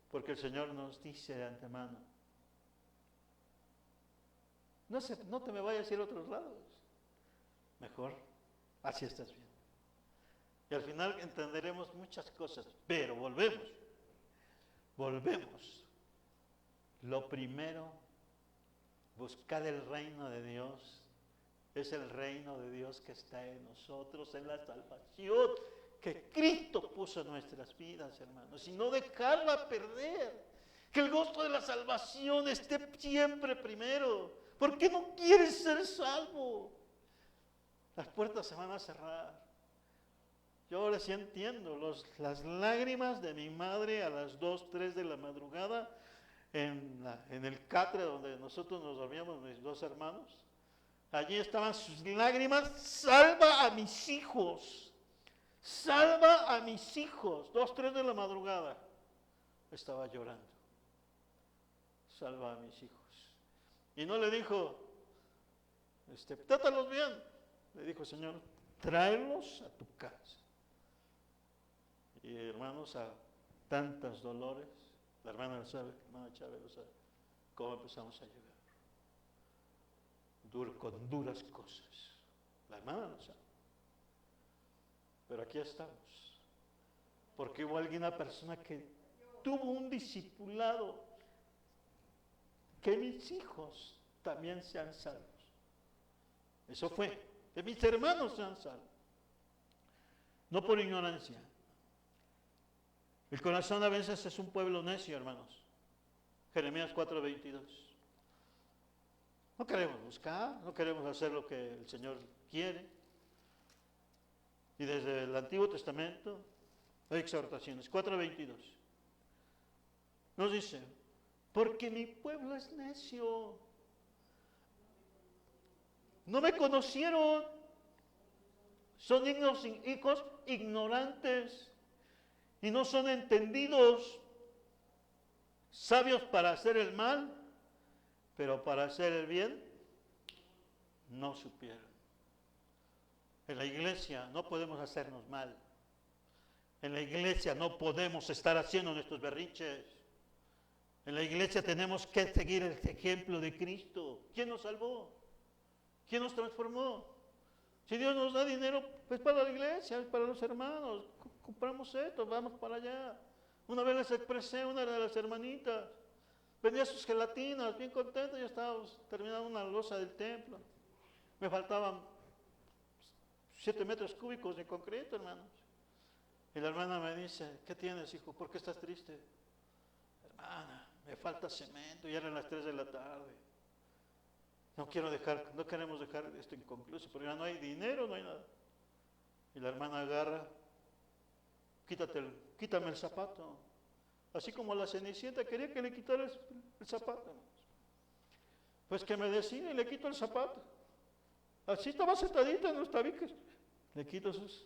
Porque el Señor nos dice de antemano: no te me vayas a ir a otros lados. Mejor, así estás bien. Y al final entenderemos muchas cosas, pero volvemos. Buscad el reino de Dios. Es el reino de Dios que está en nosotros, en la salvación que Cristo puso en nuestras vidas, hermanos, y no dejarla perder. Que el gozo de la salvación esté siempre primero. ¿Por qué no quieres ser salvo? Las puertas se van a cerrar. Yo ahora sí entiendo las lágrimas de mi madre a las 2, 3 de la madrugada en el catre donde nosotros nos dormíamos, mis 2 hermanos. Allí estaban sus lágrimas. Salva a mis hijos. Salva a mis hijos. 2, 3 de la madrugada. Estaba llorando. Salva a mis hijos. Y no le dijo, trátalos bien. Le dijo, Señor, tráelos a tu casa. Y hermanos, a tantos dolores, la hermana lo sabe, la hermana Chávez lo sabe, cómo empezamos a llegar. Con duras cosas. La hermana lo sabe. Pero aquí estamos. Porque hubo una persona que tuvo un discipulado. Que mis hijos también sean salvos. Eso fue. Que mis hermanos sean salvos. No por ignorancia. El corazón a veces es un pueblo necio, hermanos. Jeremías 4:22. No queremos buscar, no queremos hacer lo que el Señor quiere. Y desde el Antiguo Testamento hay exhortaciones. 4:22. Nos dice, porque mi pueblo es necio. No me conocieron. Son hijos ignorantes. Y no son entendidos. Sabios para hacer el mal, pero para hacer el bien, no supieron. En la iglesia no podemos hacernos mal. En la iglesia no podemos estar haciendo nuestros berrinches. En la iglesia tenemos que seguir el ejemplo de Cristo. ¿Quién nos salvó? ¿Quién nos transformó? Si Dios nos da dinero, pues para la iglesia, es para los hermanos. Compramos esto, vamos para allá. Una vez les expresé, una de las hermanitas vendía sus gelatinas, bien contenta, ya estábamos terminando una losa del templo. Me faltaban 7 metros cúbicos de concreto, hermanos. Y la hermana me dice, ¿qué tienes, hijo? ¿Por qué estás triste? Hermana, me falta cemento, ya eran las 3 de la tarde. No queremos dejar esto inconcluso, porque ya no hay dinero, no hay nada. Y la hermana agarra, quítame el zapato. Así como la Cenicienta quería que le quitara el zapato. Pues que me decide y le quito el zapato. Así estaba sentadita en los tabiques. Le quito sus...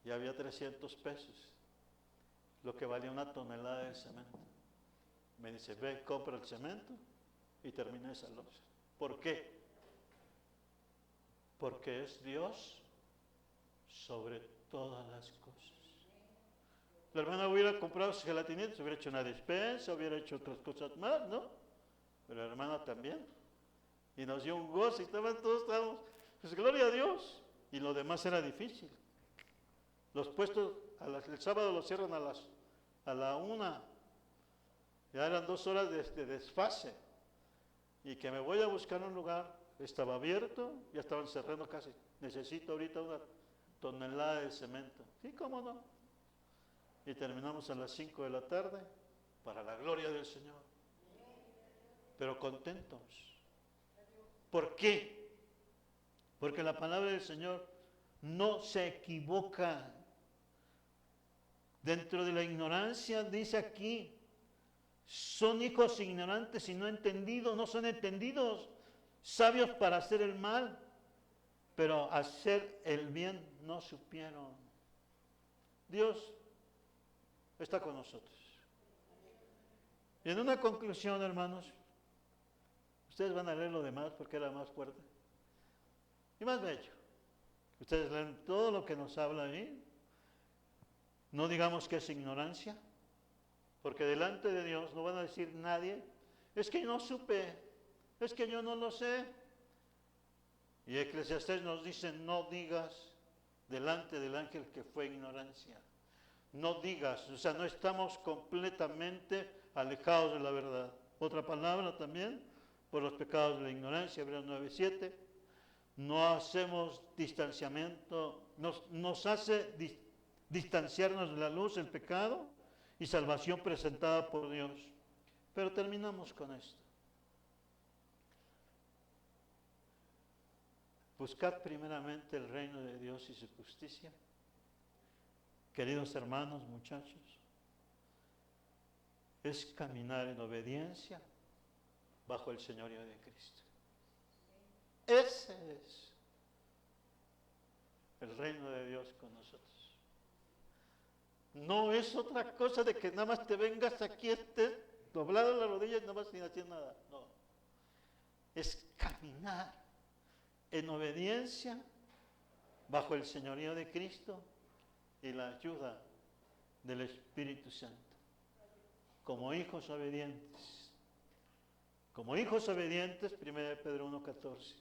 Y había 300 pesos, lo que valía una tonelada de cemento. Me dice, ve, compra el cemento y termina esa losa. ¿Por qué? Porque es Dios sobre todas las cosas. La hermana hubiera comprado sus gelatinitas, hubiera hecho una despensa, hubiera hecho otras cosas más, ¿no? Pero la hermana también. Y nos dio un gozo y estábamos, pues gloria a Dios. Y lo demás era difícil. Los puestos, el sábado los cierran a la 1. Ya eran 2 horas de desfase. Y que me voy a buscar un lugar, estaba abierto, ya estaban cerrando casi. Necesito ahorita una tonelada de cemento. Sí, cómo no. Y terminamos a las 5 de la tarde, para la gloria del Señor. Pero contentos. ¿Por qué? Porque la palabra del Señor no se equivoca. Dentro de la ignorancia, dice aquí, son hijos ignorantes y no entendidos, no son entendidos, sabios para hacer el mal, pero hacer el bien no supieron. Dios está con nosotros. Y en una conclusión, hermanos, ustedes van a leer lo demás porque era más fuerte y más bello. Ustedes leen todo lo que nos habla ahí. No digamos que es ignorancia, porque delante de Dios no van a decir nadie, es que no supe, es que yo no lo sé. Y Eclesiastés nos dice, no digas delante del ángel que fue ignorancia. No digas, o sea, no estamos completamente alejados de la verdad. Otra palabra también, por los pecados de la ignorancia, Hebreos 9:7. No hacemos distanciamiento, nos hace distanciarnos de la luz, el pecado y salvación presentada por Dios. Pero terminamos con esto. Buscad primeramente el reino de Dios y su justicia. Queridos hermanos, muchachos, es caminar en obediencia bajo el señorío de Cristo. Ese es el reino de Dios con nosotros. No es otra cosa de que nada más te vengas aquí, estés doblado las rodillas y nada más sin hacer nada. No. Es caminar en obediencia bajo el señorío de Cristo y la ayuda del Espíritu Santo. Como hijos obedientes. Como hijos obedientes, 1 Pedro 1:14.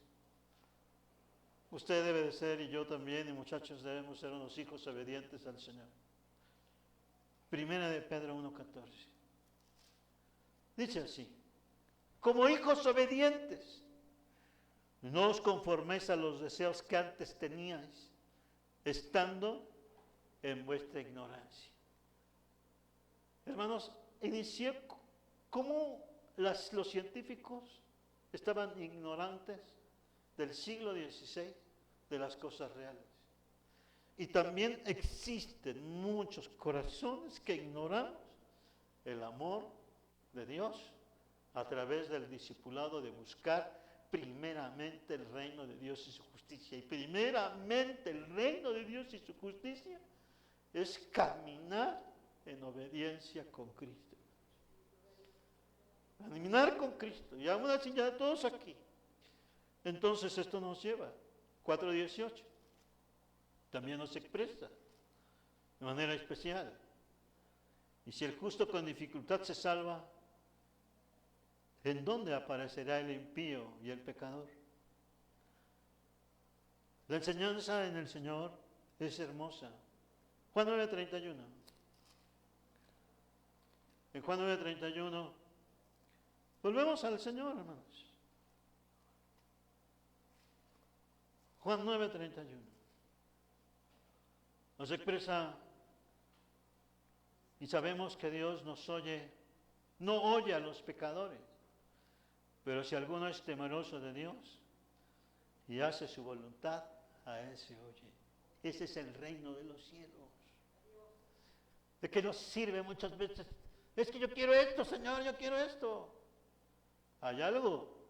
Usted debe de ser, y yo también, y muchachos debemos ser unos hijos obedientes al Señor. 1 Pedro 1:14. Dice así: como hijos obedientes, no os conforméis a los deseos que antes teníais, estando en vuestra ignorancia. Hermanos, inicié cómo los científicos estaban ignorantes del siglo XVI de las cosas reales. Y también existen muchos corazones que ignoramos el amor de Dios a través del discipulado de buscar primeramente el reino de Dios y su justicia. Y primeramente el reino de Dios y su justicia es caminar en obediencia con Cristo. Caminar con Cristo. Y aún así ya todos aquí. Entonces esto nos lleva, 4:18, también nos expresa de manera especial. Y si el justo con dificultad se salva, ¿en dónde aparecerá el impío y el pecador? La enseñanza en el Señor es hermosa. Juan 9:31. En Juan 9:31, volvemos al Señor, hermanos. Juan 9:31 nos expresa, y sabemos que Dios nos oye, no oye a los pecadores, pero si alguno es temeroso de Dios y hace su voluntad, a ese oye. Ese es el reino de los cielos. ¿De qué nos sirve muchas veces? Es que yo quiero esto, Señor, yo quiero esto. Hay algo,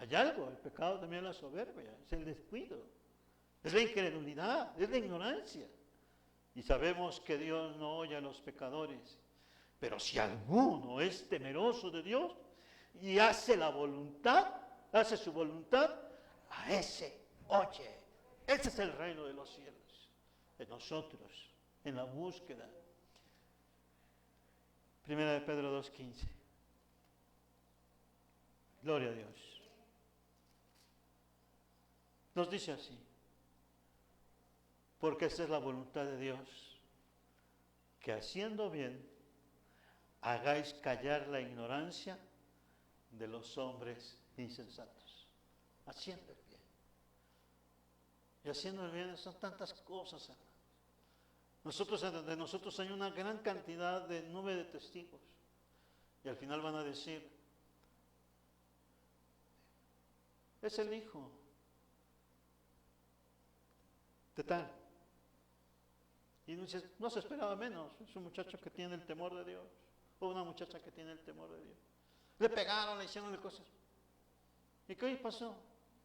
el pecado también es la soberbia, es el descuido, es la incredulidad, es la ignorancia. Y sabemos que Dios no oye a los pecadores, pero si alguno es temeroso de Dios y hace la voluntad, hace su voluntad, a ese oye. Ese es el reino de los cielos, en nosotros, en la búsqueda. 1 Pedro 2:15. Gloria a Dios. Nos dice así: porque esta es la voluntad de Dios, que haciendo bien, hagáis callar la ignorancia de los hombres insensatos. Haciendo el bien. Y haciendo el bien son tantas cosas, hermanos. De nosotros hay una gran cantidad de nube de testigos. Y al final van a decir: es el hijo de tal. Y no se esperaba menos. Es un muchacho que tiene el temor de Dios. O una muchacha que tiene el temor de Dios. Le pegaron, le hicieron cosas. ¿Y qué pasó?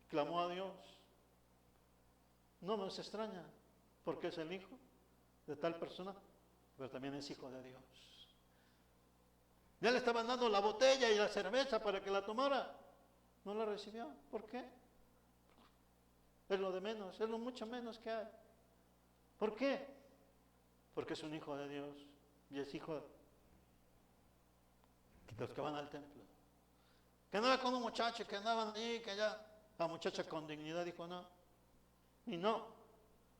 Clamó a Dios. No nos extraña, porque es el hijo de tal persona, pero también es hijo de Dios. Ya le estaban dando la botella y la cerveza para que la tomara. No la recibió. ¿Por qué? Es lo de menos, es lo mucho menos que hay. ¿Por qué? Porque es un hijo de Dios y es hijo de los que van al templo. Que andaba con un muchacho, que andaban ahí, que ya la muchacha con dignidad dijo no. Y no.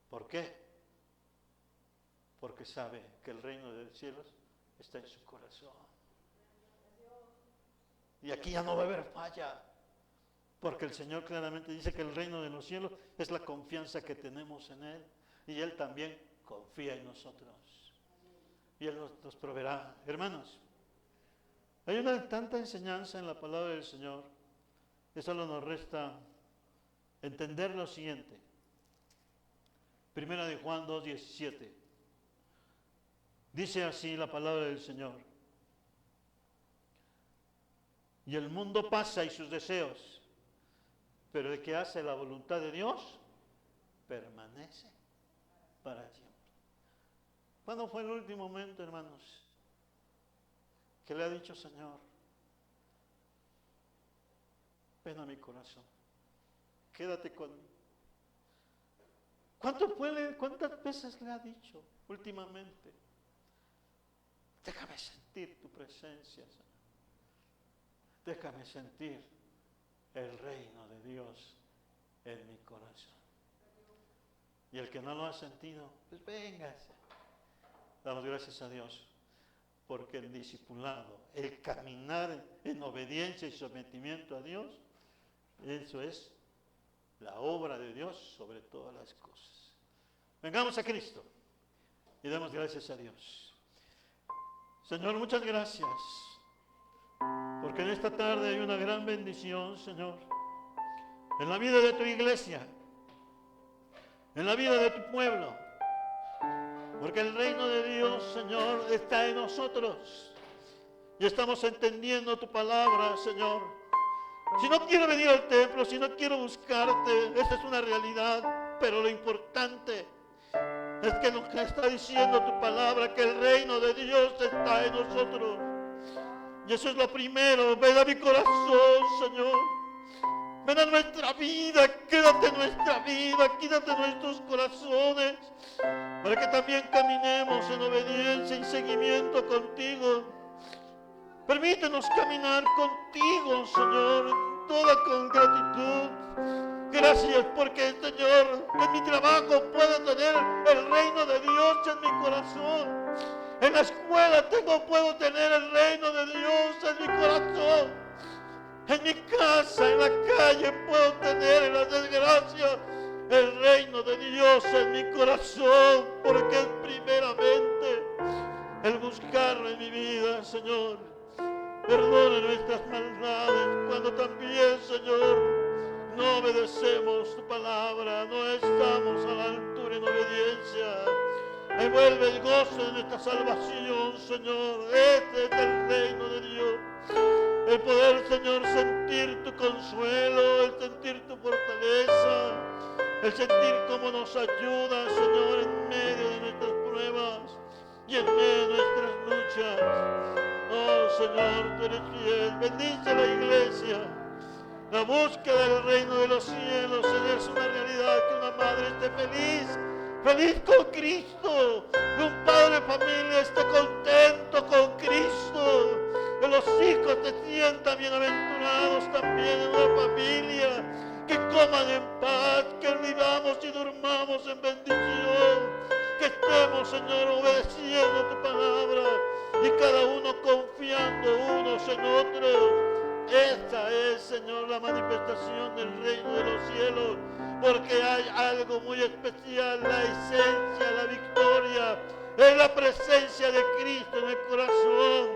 ¿Por qué? Porque sabe que el reino de los cielos está en su corazón. Y aquí ya no va a haber falla, porque el Señor claramente dice que el reino de los cielos es la confianza que tenemos en Él, y Él también confía en nosotros, y Él nos proveerá. Hermanos, hay una tanta enseñanza en la palabra del Señor, que solo nos resta entender lo siguiente. Primera de Juan 2:17. Dice así la palabra del Señor: y el mundo pasa y sus deseos, pero el que hace la voluntad de Dios permanece para siempre. ¿Cuándo fue el último momento, hermanos, que le ha dicho: Señor, ven a mi corazón, quédate conmigo? ¿Cuántas veces le ha dicho últimamente: déjame sentir tu presencia, Señor, déjame sentir el reino de Dios en mi corazón? Y el que no lo ha sentido, pues véngase. Damos gracias a Dios, porque el discipulado, el caminar en obediencia y sometimiento a Dios, eso es la obra de Dios sobre todas las cosas. Vengamos a Cristo y demos gracias a Dios. Señor, muchas gracias, porque en esta tarde hay una gran bendición, Señor, en la vida de tu iglesia, en la vida de tu pueblo, porque el reino de Dios, Señor, está en nosotros y estamos entendiendo tu palabra, Señor. Si no quiero venir al templo, si no quiero buscarte, esa es una realidad, pero lo importante es que lo que está diciendo tu palabra, que el reino de Dios está en nosotros. Y eso es lo primero. Ven a mi corazón, Señor. Ven a nuestra vida, quédate en nuestra vida, quédate en nuestros corazones, para que también caminemos en obediencia y seguimiento contigo. Permítenos caminar contigo, Señor, toda con gratitud. Gracias porque, Señor, en mi trabajo puedo tener el reino de Dios en mi corazón. En la escuela puedo tener el reino de Dios en mi corazón. En mi casa, en la calle, puedo tener en la desgracia el reino de Dios en mi corazón, porque es primeramente el buscarlo en mi vida, Señor. Perdone nuestras maldades cuando también, Señor, no obedecemos tu palabra, no estamos a la altura en obediencia. Envuelve el gozo de nuestra salvación, Señor. Este es el reino de Dios. El poder, Señor, sentir tu consuelo, el sentir tu fortaleza, el sentir cómo nos ayuda, Señor, en medio de nuestras pruebas y en medio de nuestras luchas. Oh, Señor, tú eres fiel. Bendice la iglesia. La búsqueda del reino de los cielos es una realidad, que una madre esté feliz con Cristo, que un padre de familia esté contento con Cristo, que los hijos se sientan bienaventurados también en una familia, que coman en paz, que vivamos y durmamos en bendición, que estemos, Señor, obedeciendo tu palabra y cada uno confiando unos en otros. Esta es, Señor, la manifestación del reino de los cielos, porque hay algo muy especial, la esencia, la victoria, es la presencia de Cristo en el corazón.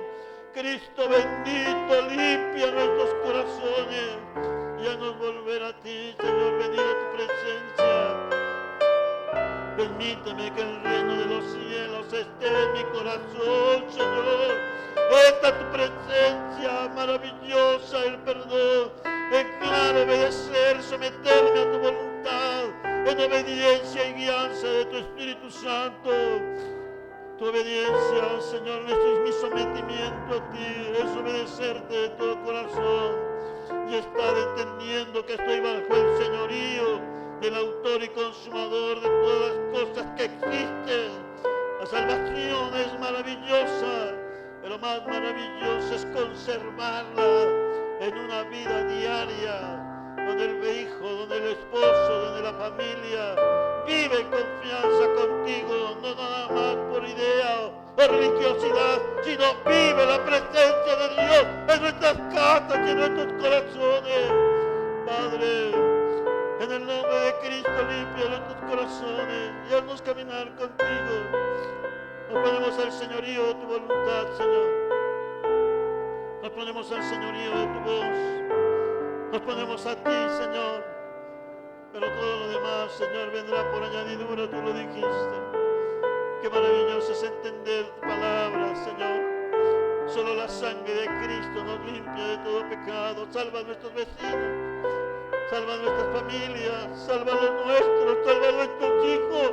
Cristo bendito, limpia nuestros corazones y haznos volver a ti, Señor, venir a tu presencia. Permíteme que el reino de los cielos esté en mi corazón, Señor. Esta tu presencia maravillosa, el perdón, en claro obedecer, someterme a tu voluntad, en obediencia y guianza de tu Espíritu Santo. Tu obediencia, Señor, esto es mi sometimiento a ti, es obedecerte de todo corazón y estar entendiendo que estoy bajo el señorío del autor y consumador de todas las cosas que existen. La salvación es maravillosa, pero más maravilloso es conservarla en una vida diaria, donde el hijo, donde el esposo, donde la familia vive en confianza contigo, no nada más por idea por religiosidad, sino vive la presencia de Dios en nuestras casas y en nuestros corazones. Padre, en el nombre de Cristo, limpia nuestros corazones y haznos caminar contigo. Nos ponemos al señorío de tu voluntad, Señor. Nos ponemos al señorío de tu voz. Nos ponemos a ti, Señor. Pero todo lo demás, Señor, vendrá por añadidura, tú lo dijiste. Qué maravilloso es entender tu palabra, Señor. Solo la sangre de Cristo nos limpia de todo pecado. Salva a nuestros vecinos, salva a nuestras familias, salva a los nuestros, salva a nuestros hijos,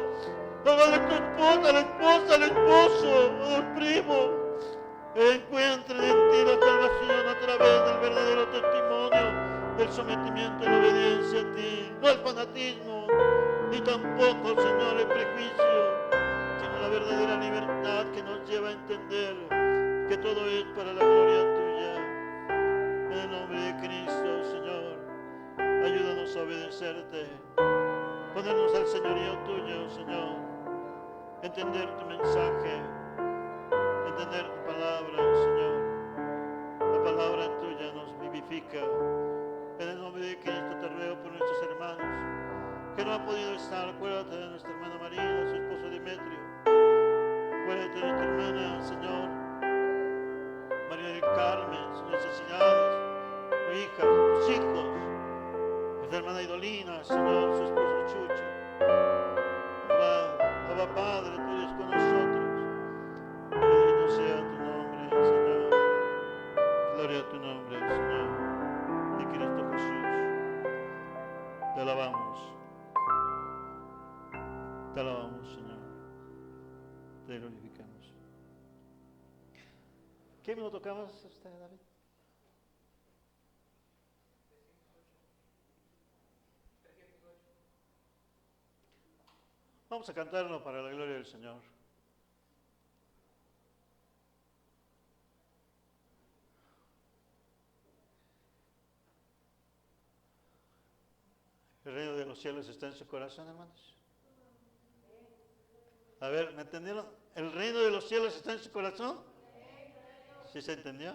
salva a nuestra esposa, la esposa, el esposo, a los primos. Encuentren en ti la salvación a través del verdadero testimonio del sometimiento y la obediencia a ti, no el fanatismo, ni tampoco, Señor, el prejuicio, sino la verdadera libertad que nos lleva a entender que todo es para la gloria tuya. En el nombre de Cristo, Señor, ayúdanos a obedecerte, ponernos al señorío tuyo, Señor, entender tu mensaje, entender tu palabra, Señor. La palabra tuya nos vivifica. En el nombre de Cristo te ruego por nuestros hermanos que no han podido estar. Acuérdate de nuestra hermana María, su esposo Demetrio. Acuérdate de nuestra hermana, Señor, María del Carmen, sus necesidades, su hija, sus hijos. Nuestra hermana Idolina, Señor, su esposo Chucho. Abba Padre, tú eres con nosotros. Bendito sea tu nombre, Señor. Gloria a tu nombre, Señor. De Cristo Jesús. Te alabamos. Te alabamos, Señor. Te glorificamos. ¿Qué me lo tocabas usted, David? Vamos a cantarlo para la gloria del Señor. El reino de los cielos está en su corazón, hermanos. A ver, ¿me entendieron? ¿El reino de los cielos está en su corazón? ¿Sí se entendió?